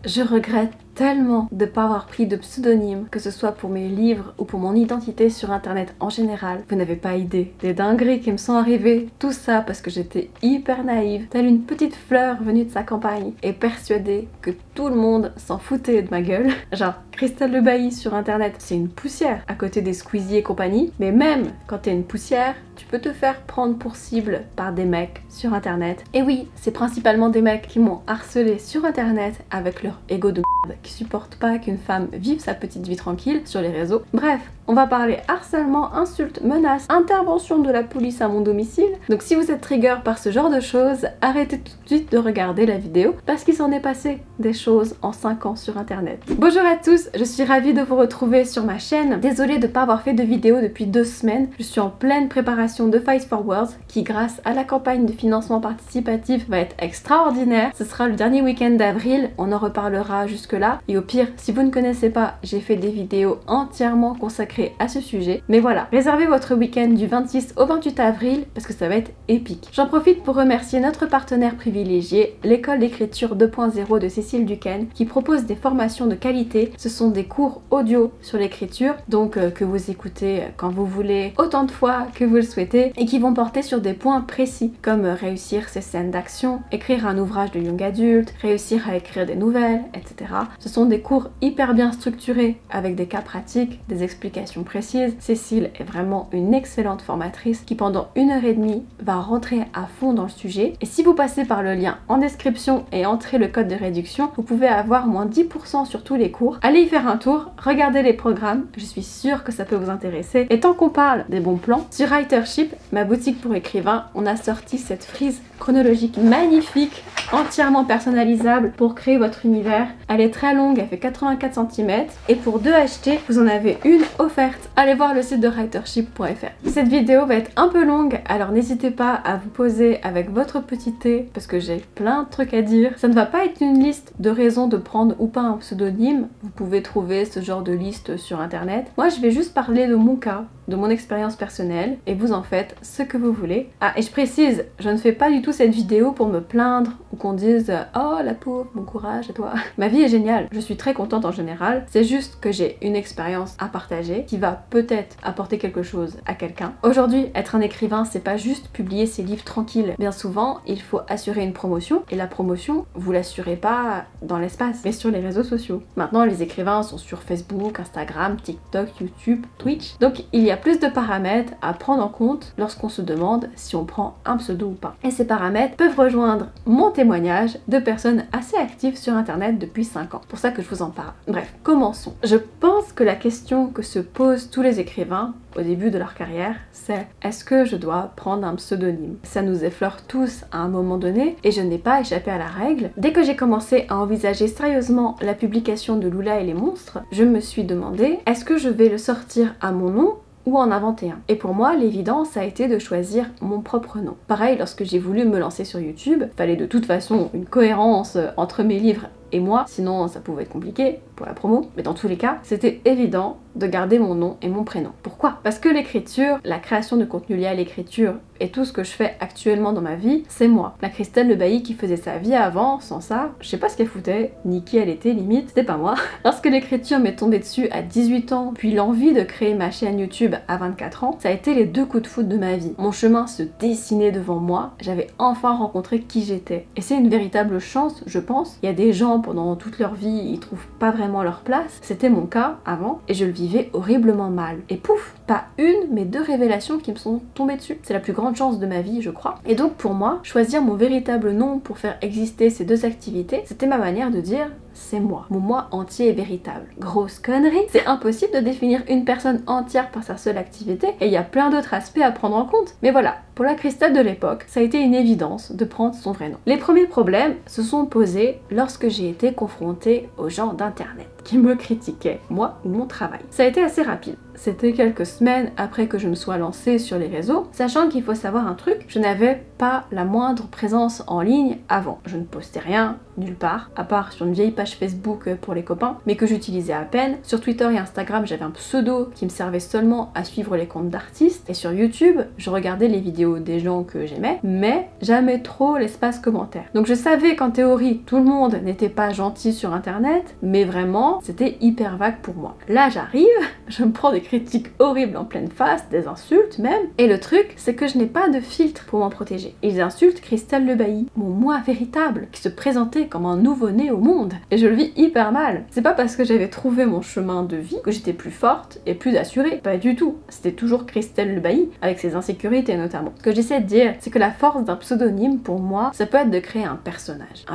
Je regrette tellement de ne pas avoir pris de pseudonyme, que ce soit pour mes livres ou pour mon identité sur internet en général. Vous n'avez pas idée des dingueries qui me sont arrivées, tout ça parce que j'étais hyper naïve, telle une petite fleur venue de sa campagne et persuadée que tout le monde s'en foutait de ma gueule. Genre, Christelle Le Bailly sur internet, c'est une poussière à côté des Squeezie et compagnie, mais même quand t'es une poussière, tu peux te faire prendre pour cible par des mecs sur internet. Et oui, c'est principalement des mecs qui m'ont harcelé sur internet avec leur ego de merde, qui supportent pas qu'une femme vive sa petite vie tranquille sur les réseaux. Bref, on va parler harcèlement, insultes, menaces, intervention de la police à mon domicile. Donc si vous êtes trigger par ce genre de choses, arrêtez tout de suite de regarder la vidéo parce qu'il s'en est passé des choses en 5 ans sur internet. Bonjour à tous, je suis ravie de vous retrouver sur ma chaîne. Désolée de ne pas avoir fait de vidéo depuis 2 semaines. Je suis en pleine préparation de Fight for Words qui, grâce à la campagne de financement participatif, va être extraordinaire. Ce sera le dernier week-end d'avril, on en reparlera jusque là. Et au pire, si vous ne connaissez pas, j'ai fait des vidéos entièrement consacrées à ce sujet. Mais voilà, réservez votre week-end du 26 au 28 avril parce que ça va être épique. J'en profite pour remercier notre partenaire privilégié, l'école d'écriture 2.0 de Cécile Duquesne, qui propose des formations de qualité. Ce sont des cours audio sur l'écriture, donc que vous écoutez quand vous voulez, autant de fois que vous le souhaitez, et qui vont porter sur des points précis, comme réussir ses scènes d'action, écrire un ouvrage de young adulte, réussir à écrire des nouvelles, etc. Ce sont des cours hyper bien structurés, avec des cas pratiques, des explications précises. Cécile est vraiment une excellente formatrice qui pendant 1h30 va rentrer à fond dans le sujet. Et si vous passez par le lien en description et entrez le code de réduction, vous pouvez avoir moins 10% sur tous les cours. Allez y faire un tour, regardez les programmes, je suis sûre que ça peut vous intéresser. Et tant qu'on parle des bons plans, sur Writership, ma boutique pour écrivains, on a sorti cette frise chronologique magnifique, entièrement personnalisable pour créer votre univers. Elle est très longue, elle fait 84 cm et pour 2 achetés, vous en avez une offerte. Allez voir le site de writership.fr. Cette vidéo va être un peu longue, alors n'hésitez pas à vous poser avec votre petit thé parce que j'ai plein de trucs à dire. Ça ne va pas être une liste de raisons de prendre ou pas un pseudonyme. Vous pouvez trouver ce genre de liste sur internet. Moi, je vais juste parler de mon cas, de mon expérience personnelle et vous en faites ce que vous voulez. Ah, et je précise, je ne fais pas du tout cette vidéo pour me plaindre ou qu'on dise « Oh la pauvre, bon courage à toi ». Ma vie est géniale, je suis très contente en général. C'est juste que j'ai une expérience à partager qui va peut-être apporter quelque chose à quelqu'un. Aujourd'hui, être un écrivain, c'est pas juste publier ses livres tranquilles. Bien souvent, il faut assurer une promotion et la promotion, vous l'assurez pas dans l'espace, mais sur les réseaux sociaux. Maintenant, les écrivains sont sur Facebook, Instagram, TikTok, YouTube, Twitch. Donc, il y a plus de paramètres à prendre en compte lorsqu'on se demande si on prend un pseudo ou pas. Et ces paramètres peuvent rejoindre mon témoignage de personnes assez actives sur internet depuis 5 ans. C'est pour ça que je vous en parle. Bref, commençons. Je pense que la question que se posent tous les écrivains au début de leur carrière, c'est est-ce que je dois prendre un pseudonyme? Ça nous effleure tous à un moment donné et je n'ai pas échappé à la règle. Dès que j'ai commencé à envisager sérieusement la publication de Lula et les monstres, je me suis demandé est-ce que je vais le sortir à mon nom ou en inventer un. Et pour moi, l'évidence a été de choisir mon propre nom. Pareil, lorsque j'ai voulu me lancer sur YouTube, fallait de toute façon une cohérence entre mes livres et moi, sinon ça pouvait être compliqué pour la promo, mais dans tous les cas, c'était évident de garder mon nom et mon prénom. Pourquoi? Parce que l'écriture, la création de contenu lié à l'écriture et tout ce que je fais actuellement dans ma vie, c'est moi. La Christelle Le Bailly qui faisait sa vie avant, sans ça, je sais pas ce qu'elle foutait, ni qui elle était limite, c'était pas moi. Lorsque l'écriture m'est tombée dessus à 18 ans, puis l'envie de créer ma chaîne YouTube à 24 ans, ça a été les 2 coups de foudre de ma vie. Mon chemin se dessinait devant moi, j'avais enfin rencontré qui j'étais. Et c'est une véritable chance, je pense. Il y a des gens pendant toute leur vie, ils trouvent pas vraiment leur place. C'était mon cas avant et je le vivais horriblement mal. Et pouf, pas une, mais 2 révélations qui me sont tombées dessus. C'est la plus grande chance de ma vie, je crois. Et donc pour moi, choisir mon véritable nom pour faire exister ces 2 activités, c'était ma manière de dire c'est moi. Mon moi entier et véritable. Grosse connerie. C'est impossible de définir une personne entière par sa seule activité et il y a plein d'autres aspects à prendre en compte. Mais voilà, pour la Christelle de l'époque, ça a été une évidence de prendre son vrai nom. Les premiers problèmes se sont posés lorsque j'ai été confrontée aux gens d'internet qui me critiquaient, moi ou mon travail. Ça a été assez rapide. c'était quelques semaines après que je me sois lancée sur les réseaux, sachant qu'il faut savoir un truc, je n'avais pas la moindre présence en ligne avant. Je ne postais rien, nulle part, à part sur une vieille page Facebook pour les copains, mais que j'utilisais à peine. Sur Twitter et Instagram, j'avais un pseudo qui me servait seulement à suivre les comptes d'artistes, et sur YouTube, je regardais les vidéos des gens que j'aimais, mais jamais trop l'espace commentaire. Donc je savais qu'en théorie, tout le monde n'était pas gentil sur internet, mais vraiment, c'était hyper vague pour moi. Là, j'arrive, je me prends des critiques horribles en pleine face, des insultes même, et le truc, c'est que je n'ai pas de filtre pour m'en protéger. Ils insultent Christelle Le Bailly, mon moi véritable, qui se présentait comme un nouveau-né au monde, et je le vis hyper mal. C'est pas parce que j'avais trouvé mon chemin de vie que j'étais plus forte et plus assurée, pas du tout. C'était toujours Christelle Le Bailly, avec ses insécurités notamment. Ce que j'essaie de dire, c'est que la force d'un pseudonyme, pour moi, ça peut être de créer un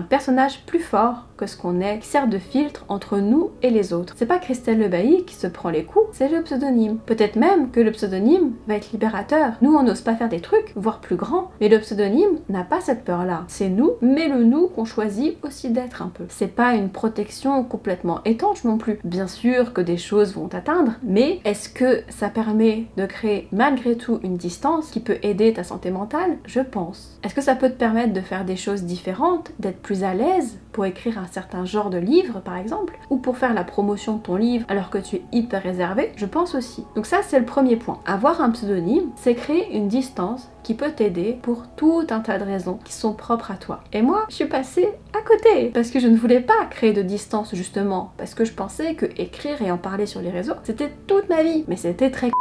personnage plus fort que ce qu'on est, qui sert de filtre entre nous et les autres. C'est pas Christelle Le Bailly qui se prend les coups, c'est le pseudonyme. Peut-être même que le pseudonyme va être libérateur. Nous, on n'ose pas faire des trucs, voire plus grands, mais le pseudonyme n'a pas cette peur-là. C'est nous, mais le nous qu'on choisit aussi d'être un peu. C'est pas une protection complètement étanche non plus. Bien sûr que des choses vont t'atteindre, mais est-ce que ça permet de créer malgré tout une distance qui peut aider ta santé mentale? Je pense. Est-ce que ça peut te permettre de faire des choses différentes, d'être plus à l'aise pour écrire un certain genre de livre par exemple, ou pour faire la promotion de ton livre alors que tu es hyper réservé? Je pense aussi. Donc ça, c'est le premier point. Avoir un pseudonyme, c'est créer une distance qui peut t'aider pour tout un tas de raisons qui sont propres à toi. Et moi, je suis passée à côté parce que je ne voulais pas créer de distance justement, parce que je pensais que écrire et en parler sur les réseaux, c'était toute ma vie. Mais c'était très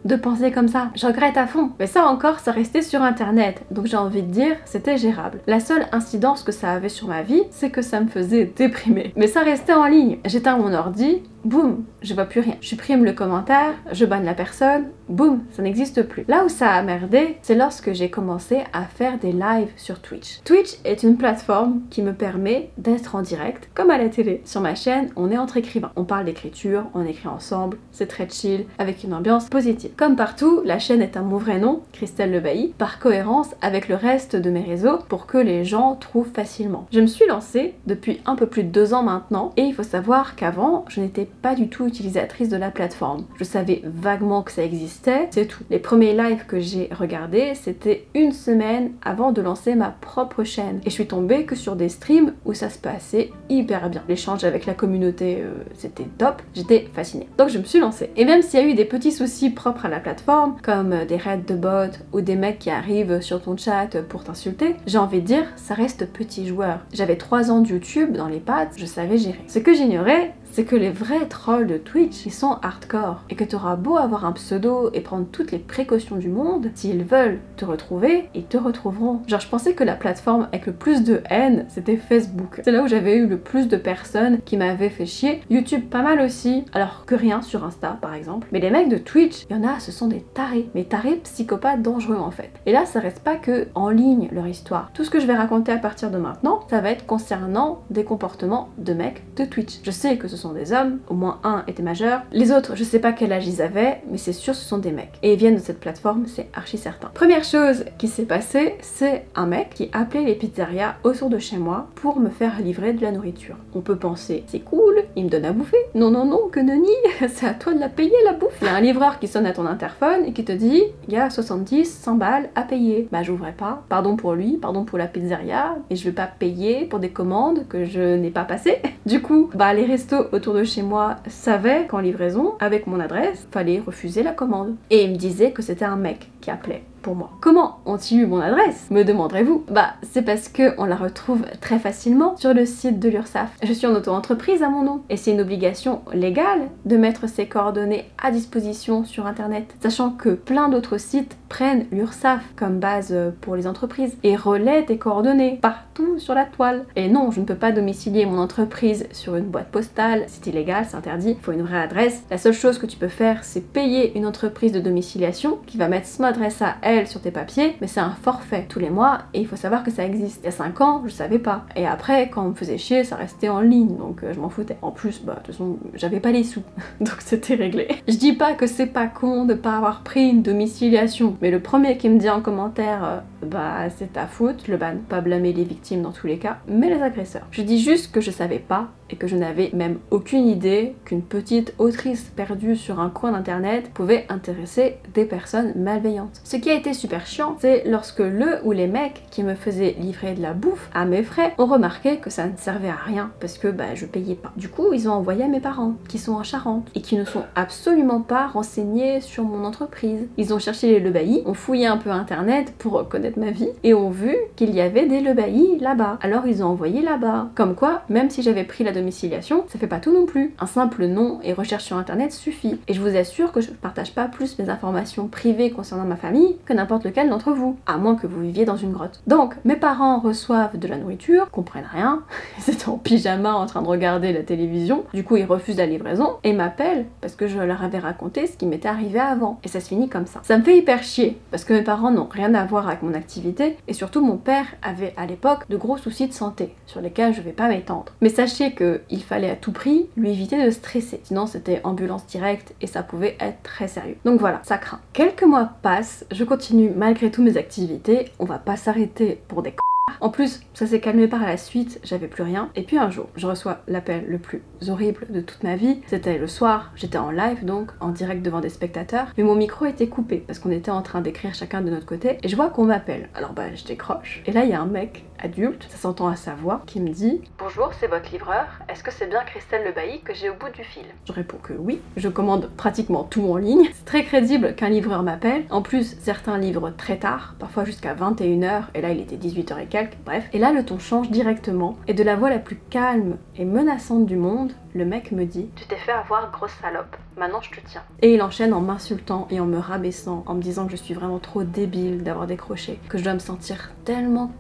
de penser comme ça. Je regrette à fond. Mais ça encore, ça restait sur internet. Donc j'ai envie de dire, c'était gérable. La seule incidence que ça avait sur ma vie, c'est que ça me faisait déprimer. Mais ça restait en ligne. J'éteins mon ordi, boum, je vois plus rien. Je supprime le commentaire, je banne la personne, boum, ça n'existe plus. Là où ça a merdé, c'est lorsque j'ai commencé à faire des lives sur Twitch. Twitch est une plateforme qui me permet d'être en direct, comme à la télé. Sur ma chaîne, on est entre écrivains. On parle d'écriture, on écrit ensemble, c'est très chill, avec une ambiance positive. Comme partout, la chaîne est à mon vrai nom, Christelle Le Bailly, par cohérence avec le reste de mes réseaux pour que les gens trouvent facilement. Je me suis lancée depuis un peu plus de 2 ans maintenant, et il faut savoir qu'avant, je n'étais pas du tout utilisatrice de la plateforme. Je savais vaguement que ça existait, c'est tout. Les premiers lives que j'ai regardés, c'était une semaine avant de lancer ma propre chaîne. Et je suis tombée que sur des streams où ça se passait hyper bien. L'échange avec la communauté, c'était top. J'étais fascinée. Donc je me suis lancée. Et même s'il y a eu des petits soucis propres à la plateforme, comme des raids de bots ou des mecs qui arrivent sur ton chat pour t'insulter, j'ai envie de dire, ça reste petit joueur. J'avais 3 ans de YouTube dans les pattes, je savais gérer. Ce que j'ignorais, c'est que les vrais trolls de Twitch, ils sont hardcore. Et que t'auras beau avoir un pseudo et prendre toutes les précautions du monde, s'ils veulent te retrouver, ils te retrouveront. Genre, je pensais que la plateforme avec le plus de haine, c'était Facebook. C'est là où j'avais eu le plus de personnes qui m'avaient fait chier. YouTube, pas mal aussi, alors que rien sur Insta, par exemple. Mais les mecs de Twitch, il y en a, ce sont des tarés. Mais tarés psychopathes dangereux, en fait. Et là, ça reste pas que en ligne, leur histoire. Tout ce que je vais raconter à partir de maintenant, ça va être concernant des comportements de mecs de Twitch. Je sais que ce sont des hommes, au moins un était majeur. Les autres, je sais pas quel âge ils avaient, mais c'est sûr ce sont des mecs. Et ils viennent de cette plateforme, c'est archi certain. Première chose qui s'est passée, c'est un mec qui appelait les pizzerias autour de chez moi pour me faire livrer de la nourriture. On peut penser, c'est cool, il me donne à bouffer. Non, non, non, que nenni, c'est à toi de la payer la bouffe. Il y a un livreur qui sonne à ton interphone et qui te dit, il y a 70, 100 balles à payer. Bah j'ouvrais pas, pardon pour lui, pardon pour la pizzeria, et je vais pas payer pour des commandes que je n'ai pas passées. Du coup, bah les restos autour de chez moi savaient qu'en livraison, avec mon adresse, fallait refuser la commande. Et il me disait que c'était un mec qui appelait pour moi. Comment ont-ils eu mon adresse, me demanderez-vous? Bah, c'est parce que on la retrouve très facilement sur le site de l'URSSAF. Je suis en auto-entreprise à mon nom, et c'est une obligation légale de mettre ses coordonnées à disposition sur internet, sachant que plein d'autres sites prennent l'URSSAF comme base pour les entreprises et relaient tes coordonnées partout sur la toile. Et non, je ne peux pas domicilier mon entreprise sur une boîte postale, c'est illégal, c'est interdit, il faut une vraie adresse. La seule chose que tu peux faire, c'est payer une entreprise de domiciliation qui va mettre son adresse à elle sur tes papiers, mais c'est un forfait tous les mois et il faut savoir que ça existe. Il y a 5 ans, je savais pas. Et après, quand on me faisait chier, ça restait en ligne, donc je m'en foutais. En plus, bah de toute façon, j'avais pas les sous, donc c'était réglé. Je dis pas que c'est pas con de pas avoir pris une domiciliation, mais le premier qui me dit en commentaire bah c'est ta faute, je le banne. Pas blâmer les victimes dans tous les cas, mais les agresseurs. Je dis juste que je savais pas et que je n'avais même aucune idée qu'une petite autrice perdue sur un coin d'internet pouvait intéresser des personnes malveillantes. Ce qui a été super chiant, c'est lorsque le ou les mecs qui me faisaient livrer de la bouffe à mes frais ont remarqué que ça ne servait à rien parce que je payais pas. Du coup, ils ont envoyé à mes parents qui sont en Charente et qui ne sont absolument pas renseignés sur mon entreprise. Ils ont cherché les Lebailly, ont fouillé un peu internet pour connaître ma vie et ont vu qu'il y avait des Lebailly là-bas. Alors ils ont envoyé là-bas. Comme quoi, même si j'avais pris la domiciliation, ça fait pas tout non plus. Un simple nom et recherche sur internet suffit. Et je vous assure que je ne partage pas plus mes informations privées concernant ma famille que n'importe lequel d'entre vous, à moins que vous viviez dans une grotte. Donc, mes parents reçoivent de la nourriture, comprennent rien, ils étaient en pyjama en train de regarder la télévision, du coup ils refusent la livraison et m'appellent parce que je leur avais raconté ce qui m'était arrivé avant. Et ça se finit comme ça. Ça me fait hyper chier, parce que mes parents n'ont rien à voir avec mon activité, et surtout mon père avait à l'époque de gros soucis de santé, sur lesquels je vais pas m'étendre. Mais sachez qu'il fallait à tout prix lui éviter de stresser, sinon c'était ambulance directe et ça pouvait être très sérieux. Donc voilà, ça craint. Quelques mois passent, je continue malgré tout mes activités, on va pas s'arrêter pour des en plus, ça s'est calmé par la suite, j'avais plus rien. Et puis un jour, je reçois l'appel le plus horrible de toute ma vie. C'était le soir, j'étais en live donc, en direct devant des spectateurs, mais mon micro était coupé parce qu'on était en train d'écrire chacun de notre côté et je vois qu'on m'appelle. Alors je décroche. Et là, il y a un mec adulte, ça s'entend à sa voix, qui me dit « Bonjour, c'est votre livreur, est-ce que c'est bien Christelle Lebailly que j'ai au bout du fil ?» Je réponds que oui, je commande pratiquement tout en ligne. C'est très crédible qu'un livreur m'appelle. En plus, certains livrent très tard, parfois jusqu'à 21h, et là il était 18h et quelques, bref. Et là le ton change directement, et de la voix la plus calme et menaçante du monde, le mec me dit « Tu t'es fait avoir, grosse salope, maintenant je te tiens. » Et il enchaîne en m'insultant et en me rabaissant, en me disant que je suis vraiment trop débile d'avoir décroché, que je dois me sentir tellement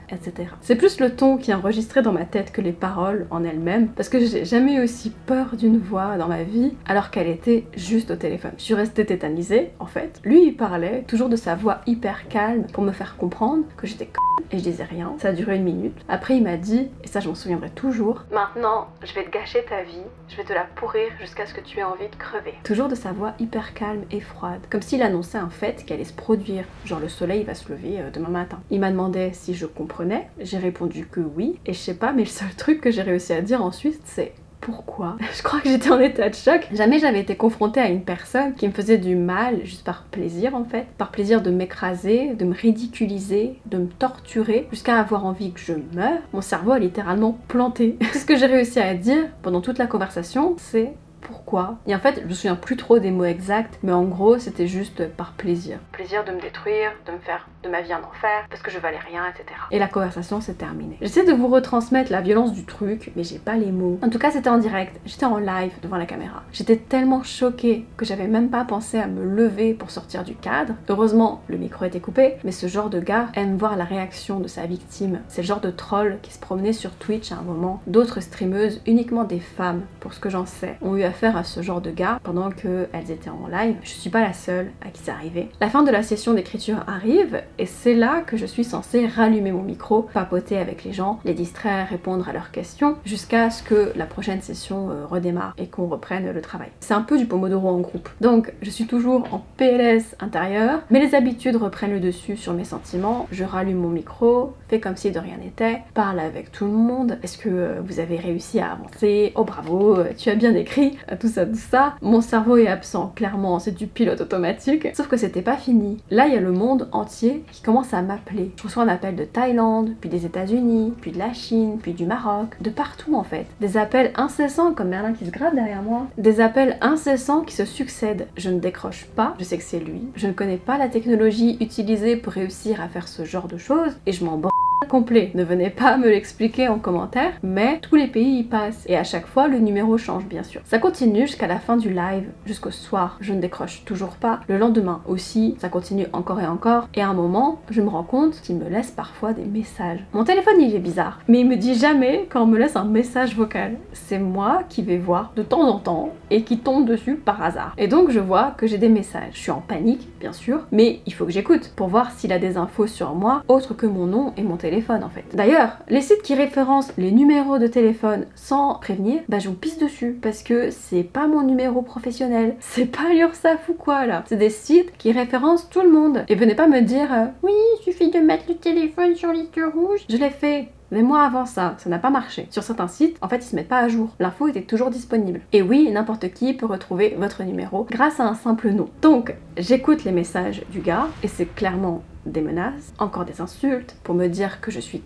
etc. C'est plus le ton qui est enregistré dans ma tête que les paroles en elles-mêmes, parce que j'ai jamais eu aussi peur d'une voix dans ma vie, alors qu'elle était juste au téléphone. Je suis restée tétanisée, en fait. Lui, il parlait toujours de sa voix hyper calme pour me faire comprendre que j'étais et je disais rien. Ça a duré 1 minute. Après, il m'a dit, et ça je m'en souviendrai toujours, « Maintenant, je vais te gâcher ta vie, je vais te la pourrir jusqu'à ce que tu aies envie de crever. » Toujours de sa voix hyper calme et froide, comme s'il annonçait un fait qui allait se produire, genre le soleil va se lever demain matin. Il m'a demandé si je comprenais, j'ai répondu que oui, et je sais pas, mais le seul truc que j'ai réussi à dire ensuite, c'est pourquoi? Je crois que j'étais en état de choc. Jamais j'avais été confrontée à une personne qui me faisait du mal, juste par plaisir en fait. Par plaisir de m'écraser, de me ridiculiser, de me torturer, jusqu'à avoir envie que je meure. Mon cerveau a littéralement planté. Tout ce que j'ai réussi à dire pendant toute la conversation, c'est pourquoi. Et en fait, je me souviens plus trop des mots exacts, mais en gros, c'était juste par plaisir. Plaisir de me détruire, de me faire de ma vie un enfer, parce que je valais rien, etc. Et la conversation s'est terminée. J'essaie de vous retransmettre la violence du truc, mais j'ai pas les mots. En tout cas, c'était en direct, j'étais en live devant la caméra. J'étais tellement choquée que j'avais même pas pensé à me lever pour sortir du cadre. Heureusement, le micro était coupé, mais ce genre de gars aime voir la réaction de sa victime. C'est le genre de troll qui se promenait sur Twitch à un moment. D'autres streameuses, uniquement des femmes, pour ce que j'en sais, ont eu affaire à ce genre de gars pendant qu'elles étaient en live. Je suis pas la seule à qui c'est arrivé. La fin de la session d'écriture arrive, et c'est là que je suis censée rallumer mon micro, papoter avec les gens, les distraire, répondre à leurs questions, jusqu'à ce que la prochaine session redémarre et qu'on reprenne le travail. C'est un peu du pomodoro en groupe. Donc je suis toujours en PLS intérieur, mais les habitudes reprennent le dessus sur mes sentiments. Je rallume mon micro, fais comme si de rien n'était, parle avec tout le monde. Est-ce que vous avez réussi à avancer? Oh bravo, tu as bien écrit, tout ça, tout ça. Mon cerveau est absent, clairement, c'est du pilote automatique. Sauf que c'était pas fini. Là, il y a le monde entier qui commence à m'appeler. Je reçois un appel de Thaïlande, puis des États-Unis, puis de la Chine, puis du Maroc, de partout en fait. Des appels incessants, comme Merlin qui se gratte derrière moi. Des appels incessants qui se succèdent. Je ne décroche pas, je sais que c'est lui. Je ne connais pas la technologie utilisée pour réussir à faire ce genre de choses, et je m'en branle complet. Ne venez pas me l'expliquer en commentaire, mais tous les pays y passent, et à chaque fois le numéro change bien sûr. Ça continue jusqu'à la fin du live, jusqu'au soir, je ne décroche toujours pas. Le lendemain aussi, ça continue encore et encore, et à un moment, je me rends compte qu'il me laisse parfois des messages. Mon téléphone il est bizarre, mais il me dit jamais quand on me laisse un message vocal. C'est moi qui vais voir de temps en temps, et qui tombe dessus par hasard. Et donc je vois que j'ai des messages. Je suis en panique, bien sûr, mais il faut que j'écoute, pour voir s'il a des infos sur moi, autres que mon nom et mon téléphone en fait. D'ailleurs, les sites qui référencent les numéros de téléphone sans prévenir, je vous pisse dessus parce que c'est pas mon numéro professionnel, c'est pas l'URSSAF ou quoi là. C'est des sites qui référencent tout le monde. Et venez pas me dire oui, il suffit de mettre le téléphone sur liste rouge. Je l'ai fait. Des mois avant ça n'a pas marché. Sur certains sites, en fait, ils se mettent pas à jour. L'info était toujours disponible. Et oui, n'importe qui peut retrouver votre numéro grâce à un simple nom. Donc, j'écoute les messages du gars et c'est clairement des menaces, encore des insultes pour me dire que je suis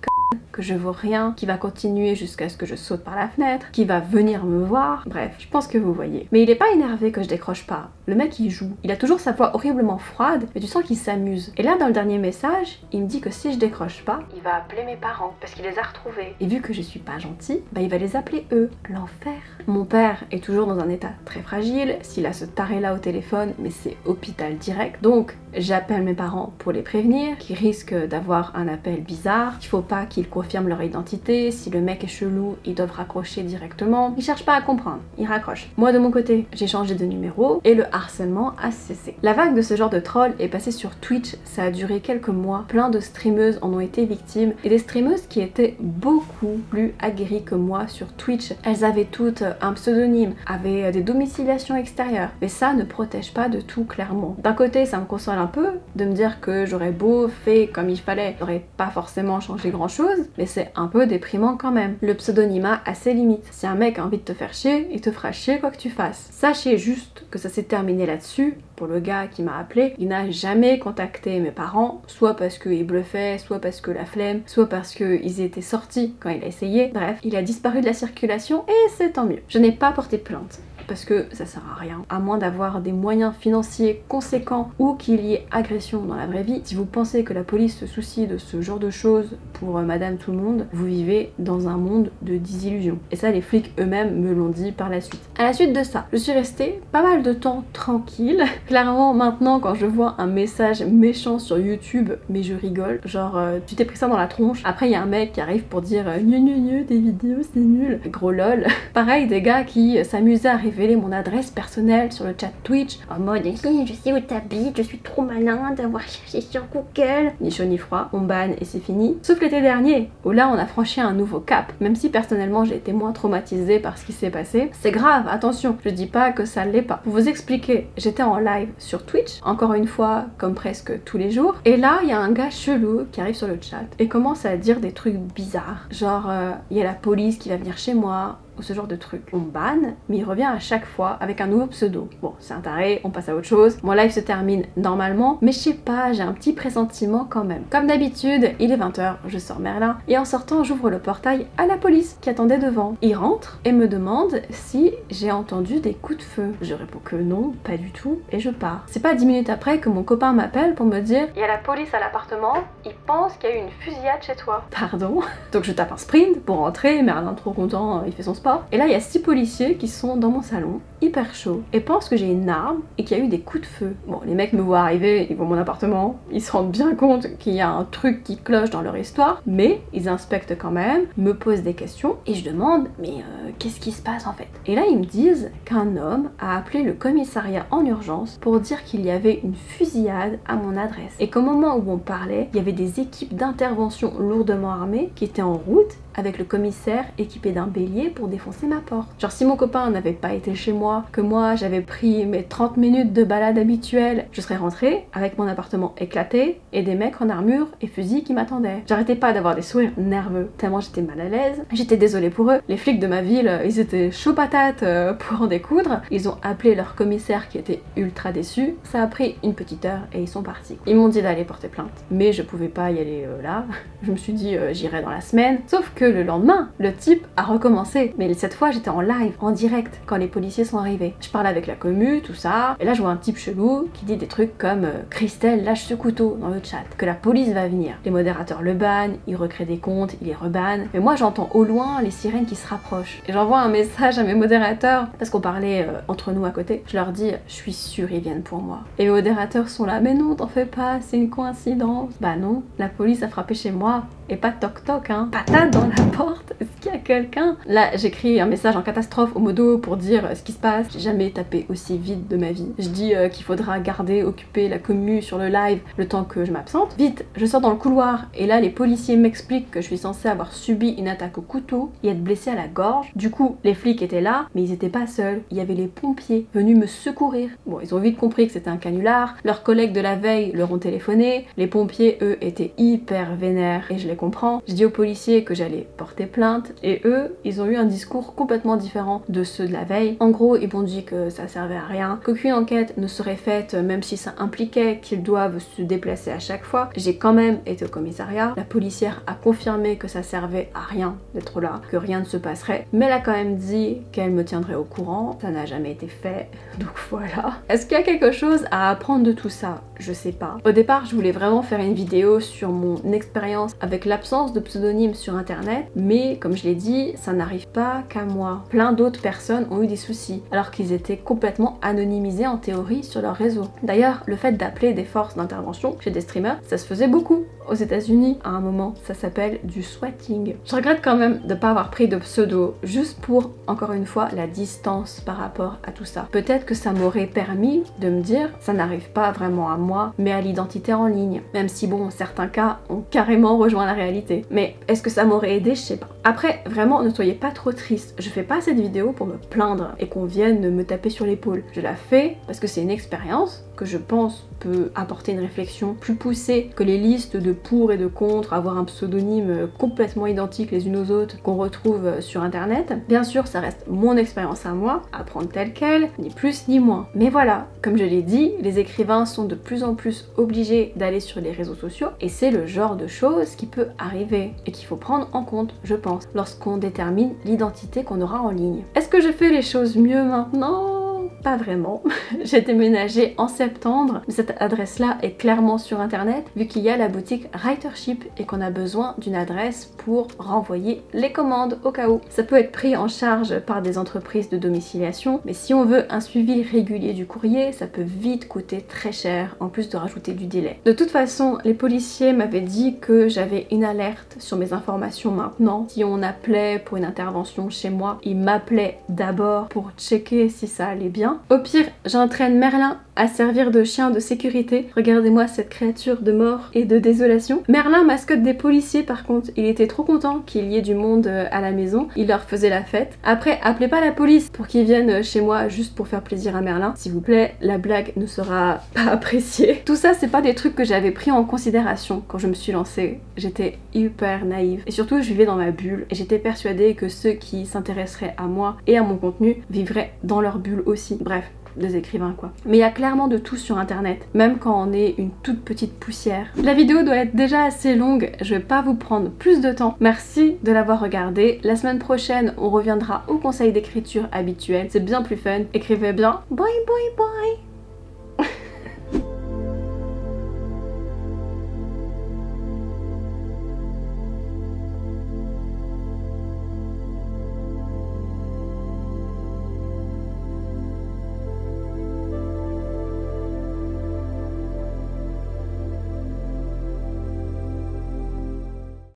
que je vaux rien, qui va continuer jusqu'à ce que je saute par la fenêtre, qui va venir me voir, bref, je pense que vous voyez. Mais il est pas énervé que je décroche pas. Le mec il joue, il a toujours sa voix horriblement froide, mais tu sens qu'il s'amuse. Et là dans le dernier message, il me dit que si je décroche pas, il va appeler mes parents, parce qu'il les a retrouvés. Et vu que je suis pas gentille, bah il va les appeler eux. L'enfer. Mon père est toujours dans un état très fragile, s'il a ce taré là au téléphone, mais c'est hôpital direct. Donc j'appelle mes parents pour les prévenir, qu'ils risquent d'avoir un appel bizarre, qu'il faut pas qu'ils confirment leur identité, si le mec est chelou, ils doivent raccrocher directement. Ils cherchent pas à comprendre, ils raccrochent. Moi de mon côté, j'ai changé de numéro et le harcèlement a cessé. La vague de ce genre de troll est passée sur Twitch, ça a duré quelques mois, plein de streameuses en ont été victimes et des streameuses qui étaient beaucoup plus aguerries que moi sur Twitch. Elles avaient toutes un pseudonyme, avaient des domiciliations extérieures, mais ça ne protège pas de tout clairement. D'un côté, ça me console un peu de me dire que j'aurais beau fait comme il fallait, j'aurais pas forcément changé grand chose, mais c'est un peu déprimant quand même. Le pseudonymat a ses limites. Si un mec a envie de te faire chier, il te fera chier quoi que tu fasses. Sachez juste que ça s'est terminé là-dessus. Pour le gars qui m'a appelé, il n'a jamais contacté mes parents, soit parce qu'il bluffait, soit parce que la flemme, soit parce qu'ils étaient sortis quand il a essayé. Bref, il a disparu de la circulation et c'est tant mieux. Je n'ai pas porté plainte. Parce que ça sert à rien, à moins d'avoir des moyens financiers conséquents ou qu'il y ait agression dans la vraie vie. Si vous pensez que la police se soucie de ce genre de choses pour madame tout le monde, vous vivez dans un monde de désillusion. Et ça, les flics eux-mêmes me l'ont dit par la suite. À la suite de ça, je suis restée pas mal de temps tranquille. Clairement, maintenant, quand je vois un message méchant sur YouTube, mais je rigole, genre tu t'es pris ça dans la tronche. Après, il y a un mec qui arrive pour dire gneu, des vidéos, c'est nul. Gros lol. Pareil, des gars qui s'amusaient à révéler mon adresse personnelle sur le chat Twitch en mode je sais où t'habites, je suis trop malin d'avoir cherché sur Google. Ni chaud ni froid, on banne et c'est fini. Sauf l'été dernier, où là on a franchi un nouveau cap. Même si personnellement j'ai été moins traumatisée par ce qui s'est passé, c'est grave, attention, je dis pas que ça l'est pas. Pour vous expliquer, j'étais en live sur Twitch, encore une fois, comme presque tous les jours, et là il y a un gars chelou qui arrive sur le chat et commence à dire des trucs bizarres. Genre, il y a la police qui va venir chez moi, ou ce genre de truc. On banne, mais il revient à chaque fois avec un nouveau pseudo. Bon, c'est un taré, on passe à autre chose. Mon live se termine normalement, mais je sais pas, j'ai un petit pressentiment quand même. Comme d'habitude, il est 20 h, je sors Merlin, et en sortant, j'ouvre le portail à la police qui attendait devant. Il rentre et me demande si j'ai entendu des coups de feu. Je réponds que non, pas du tout, et je pars. C'est pas 10 minutes après que mon copain m'appelle pour me dire il y a la police à l'appartement, ils pensent qu'il y a eu une fusillade chez toi. Pardon. Donc je tape un sprint pour rentrer, Merlin trop content, il fait son sport. Et là il y a 6 policiers qui sont dans mon salon, hyper chauds, et pensent que j'ai une arme et qu'il y a eu des coups de feu. Bon, les mecs me voient arriver, ils voient mon appartement, ils se rendent bien compte qu'il y a un truc qui cloche dans leur histoire, mais ils inspectent quand même, me posent des questions, et je demande mais qu'est-ce qui se passe en fait? Et là ils me disent qu'un homme a appelé le commissariat en urgence pour dire qu'il y avait une fusillade à mon adresse, et qu'au moment où on parlait, il y avait des équipes d'intervention lourdement armées qui étaient en route avec le commissaire équipé d'un bélier pour défoncer ma porte. Genre si mon copain n'avait pas été chez moi, que moi j'avais pris mes 30 minutes de balade habituelle, je serais rentrée avec mon appartement éclaté et des mecs en armure et fusils qui m'attendaient. J'arrêtais pas d'avoir des sourires nerveux, tellement j'étais mal à l'aise. J'étais désolée pour eux. Les flics de ma ville, ils étaient chauds patates pour en découdre. Ils ont appelé leur commissaire qui était ultra déçu. Ça a pris une petite heure et ils sont partis. Ils m'ont dit d'aller porter plainte, mais je pouvais pas y aller là. Je me suis dit j'irai dans la semaine. Sauf que le lendemain, le type a recommencé. Mais cette fois, j'étais en live, en direct, quand les policiers sont arrivés. Je parle avec la commu, tout ça, et là je vois un type chelou qui dit des trucs comme Christelle, lâche ce couteau dans le chat, que la police va venir. Les modérateurs le bannent, ils recréent des comptes, ils les rebannent. Mais moi j'entends au loin les sirènes qui se rapprochent. Et j'envoie un message à mes modérateurs, parce qu'on parlait entre nous à côté. Je leur dis, je suis sûre ils viennent pour moi. Et les modérateurs sont là, mais non, t'en fais pas, c'est une coïncidence. Bah non, la police a frappé chez moi. Et pas toc toc, hein. Patate dans la porte. Ce qu'il y a quelqu'un? Là, j'écris un message en catastrophe au modo pour dire ce qui se passe. J'ai jamais tapé aussi vite de ma vie. Je dis qu'il faudra garder occupé la commu sur le live le temps que je m'absente. Vite, je sors dans le couloir et là les policiers m'expliquent que je suis censée avoir subi une attaque au couteau et être blessée à la gorge. Du coup, les flics étaient là, mais ils étaient pas seuls. Il y avait les pompiers venus me secourir. Bon, ils ont vite compris que c'était un canular. Leurs collègues de la veille leur ont téléphoné. Les pompiers, eux, étaient hyper vénères et je les comprends. Je dis aux policiers que j'allais porter plainte et eux, ils ont eu un discours complètement différent de ceux de la veille. En gros, ils m'ont dit que ça servait à rien, qu'aucune enquête ne serait faite même si ça impliquait qu'ils doivent se déplacer à chaque fois. J'ai quand même été au commissariat. La policière a confirmé que ça servait à rien d'être là, que rien ne se passerait, mais elle a quand même dit qu'elle me tiendrait au courant. Ça n'a jamais été fait, donc voilà. Est-ce qu'il y a quelque chose à apprendre de tout ça? Je sais pas. Au départ, je voulais vraiment faire une vidéo sur mon expérience avec l'absence de pseudonyme sur internet, mais comme je l'ai dit, ça n'arrive pas qu'à moi. Plein d'autres personnes ont eu des soucis, alors qu'ils étaient complètement anonymisés en théorie sur leur réseau. D'ailleurs, le fait d'appeler des forces d'intervention chez des streamers, ça se faisait beaucoup. Aux États-Unis, à un moment, ça s'appelle du swatting. Je regrette quand même de pas avoir pris de pseudo, juste pour, encore une fois, la distance par rapport à tout ça. Peut-être que ça m'aurait permis de me dire, ça n'arrive pas vraiment à moi, mais à l'identité en ligne. Même si bon, certains cas ont carrément rejoint la réalité. Mais est-ce que ça m'aurait aidé? Je sais pas. Après, vraiment, ne soyez pas trop triste. Je fais pas cette vidéo pour me plaindre et qu'on vienne me taper sur l'épaule. Je la fais parce que c'est une expérience que je pense peut apporter une réflexion plus poussée que les listes de pour et de contre, avoir un pseudonyme complètement identique les unes aux autres qu'on retrouve sur internet. Bien sûr, ça reste mon expérience à moi, à prendre telle quelle, ni plus ni moins. Mais voilà, comme je l'ai dit, les écrivains sont de plus en plus obligés d'aller sur les réseaux sociaux et c'est le genre de choses qui peut arriver et qu'il faut prendre en compte, je pense, lorsqu'on détermine l'identité qu'on aura en ligne. Est-ce que je fais les choses mieux maintenant? Pas vraiment. J'ai déménagé en septembre, mais cette adresse-là est clairement sur internet vu qu'il y a la boutique Writership et qu'on a besoin d'une adresse pour renvoyer les commandes au cas où. Ça peut être pris en charge par des entreprises de domiciliation, mais si on veut un suivi régulier du courrier, ça peut vite coûter très cher, en plus de rajouter du délai. De toute façon, les policiers m'avaient dit que j'avais une alerte sur mes informations maintenant. Si on appelait pour une intervention chez moi, ils m'appelaient d'abord pour checker si ça allait bien. Au pire, j'entraîne Merlin à servir de chien de sécurité. Regardez-moi cette créature de mort et de désolation. Merlin, mascotte des policiers par contre, il était trop content qu'il y ait du monde à la maison. Il leur faisait la fête. Après, appelez pas la police pour qu'ils viennent chez moi juste pour faire plaisir à Merlin. S'il vous plaît, la blague ne sera pas appréciée. Tout ça, c'est pas des trucs que j'avais pris en considération quand je me suis lancée. J'étais hyper naïve. Et surtout, je vivais dans ma bulle. Et j'étais persuadée que ceux qui s'intéresseraient à moi et à mon contenu vivraient dans leur bulle aussi. Bref, des écrivains quoi. Mais il y a clairement de tout sur internet, même quand on est une toute petite poussière. La vidéo doit être déjà assez longue, je vais pas vous prendre plus de temps. Merci de l'avoir regardé. La semaine prochaine, on reviendra au conseil d'écriture habituel. C'est bien plus fun. Écrivez bien. Bye bye bye.